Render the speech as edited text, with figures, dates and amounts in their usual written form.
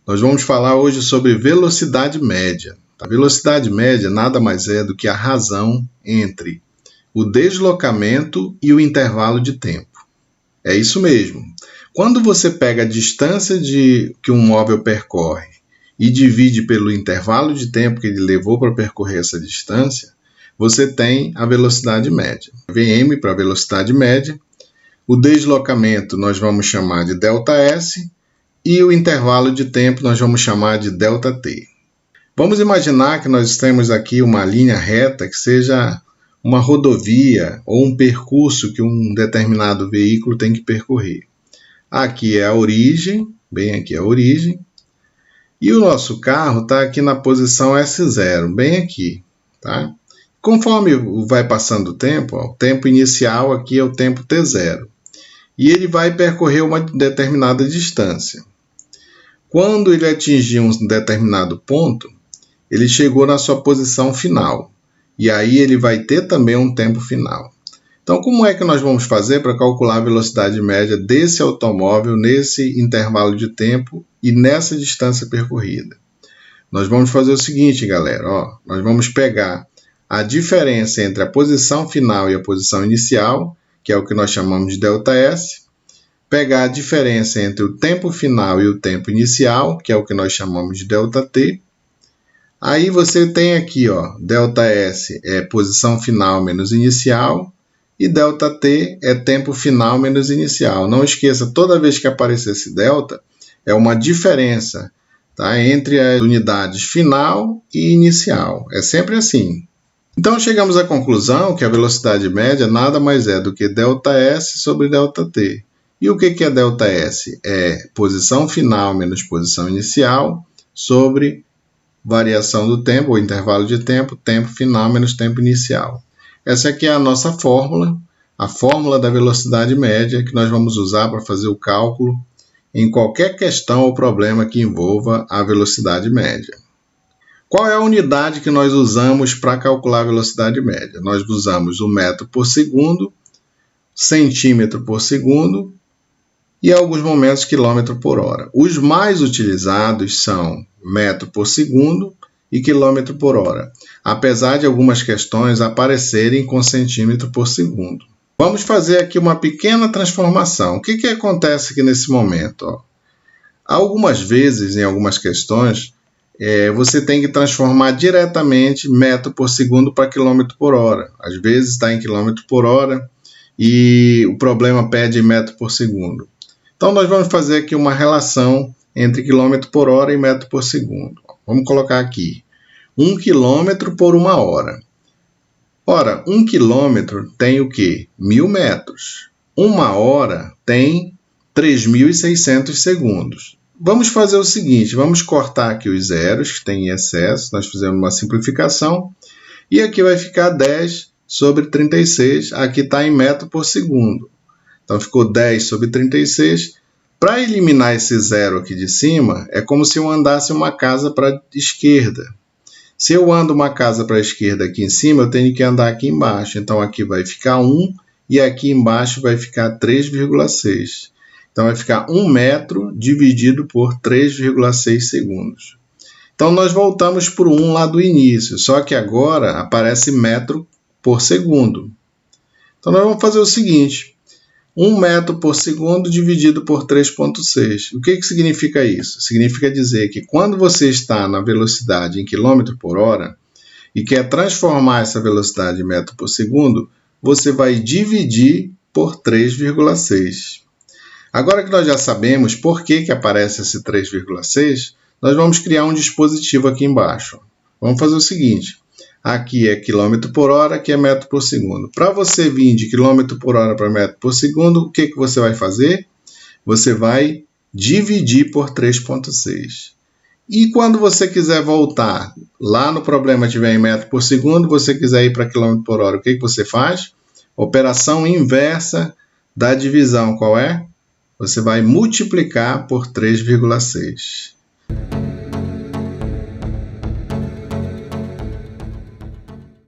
Nós vamos falar hoje sobre velocidade média. A velocidade média nada mais é do que a razão entre o deslocamento e o intervalo de tempo. É isso mesmo. Quando você pega a distância que um móvel percorre e divide pelo intervalo de tempo que ele levou para percorrer essa distância, você tem a velocidade média. Vm para a velocidade média, o deslocamento nós vamos chamar de ΔS e o intervalo de tempo nós vamos chamar de ΔT. Vamos imaginar que nós temos aqui uma linha reta que seja uma rodovia ou um percurso que um determinado veículo tem que percorrer. Aqui é a origem, bem aqui é a origem, e o nosso carro está aqui na posição S0, bem aqui, tá? Conforme vai passando o tempo inicial aqui é o tempo T0, e ele vai percorrer uma determinada distância. Quando ele atingir um determinado ponto, ele chegou na sua posição final, e aí ele vai ter também um tempo final. Então, como é que nós vamos fazer para calcular a velocidade média desse automóvel nesse intervalo de tempo e nessa distância percorrida? Nós vamos fazer o seguinte, galera, nós vamos pegar a diferença entre a posição final e a posição inicial, que é o que nós chamamos de ΔS, pegar a diferença entre o tempo final e o tempo inicial, que é o que nós chamamos de ΔT. Aí você tem aqui, ΔS é posição final menos inicial, e ΔT é tempo final menos inicial. Não esqueça, toda vez que aparecer esse delta, é uma diferença, tá, entre as unidades final e inicial. É sempre assim. Então, chegamos à conclusão que a velocidade média nada mais é do que ΔS sobre ΔT. E o que é ΔS? É posição final menos posição inicial sobre variação do tempo, ou intervalo de tempo, tempo final menos tempo inicial. Essa aqui é a nossa fórmula, a fórmula da velocidade média, que nós vamos usar para fazer o cálculo em qualquer questão ou problema que envolva a velocidade média. Qual é a unidade que nós usamos para calcular a velocidade média? Nós usamos o metro por segundo, centímetro por segundo e, em alguns momentos, quilômetro por hora. Os mais utilizados são metro por segundo e quilômetro por hora, apesar de algumas questões aparecerem com centímetro por segundo. Vamos fazer aqui uma pequena transformação. O que acontece aqui nesse momento? Algumas vezes, em algumas questões, você tem que transformar diretamente metro por segundo para quilômetro por hora. Às vezes está em quilômetro por hora e o problema pede metro por segundo. Então, nós vamos fazer aqui uma relação entre quilômetro por hora e metro por segundo. Vamos colocar aqui 1 quilômetro por 1 hora. Ora, 1 quilômetro tem o quê? 1000 metros. 1 hora tem 3.600 segundos. Vamos fazer o seguinte, vamos cortar aqui os zeros que tem em excesso, nós fizemos uma simplificação, e aqui vai ficar 10 sobre 36, aqui está em metro por segundo. Então, ficou 10 sobre 36. Para eliminar esse zero aqui de cima, é como se eu andasse uma casa para a esquerda. Se eu ando uma casa para a esquerda aqui em cima, eu tenho que andar aqui embaixo. Então, aqui vai ficar 1 e aqui embaixo vai ficar 3,6. Então, vai ficar 1 metro dividido por 3,6 segundos. Então, nós voltamos para o 1 lá do início, só que agora aparece metro por segundo. Então, nós vamos fazer o seguinte. 1 metro por segundo dividido por 3,6. O que significa isso? Significa dizer que quando você está na velocidade em quilômetro por hora e quer transformar essa velocidade em metro por segundo, você vai dividir por 3,6. Agora que nós já sabemos por que aparece esse 3,6, nós vamos criar um dispositivo aqui embaixo. Vamos fazer o seguinte. Aqui é quilômetro por hora, aqui é metro por segundo. Para você vir de quilômetro por hora para metro por segundo, o que você vai fazer? Você vai dividir por 3,6. E quando você quiser voltar, lá no problema tiver em metro por segundo, você quiser ir para quilômetro por hora, o que você faz? Operação inversa da divisão, qual é? Você vai multiplicar por 3,6.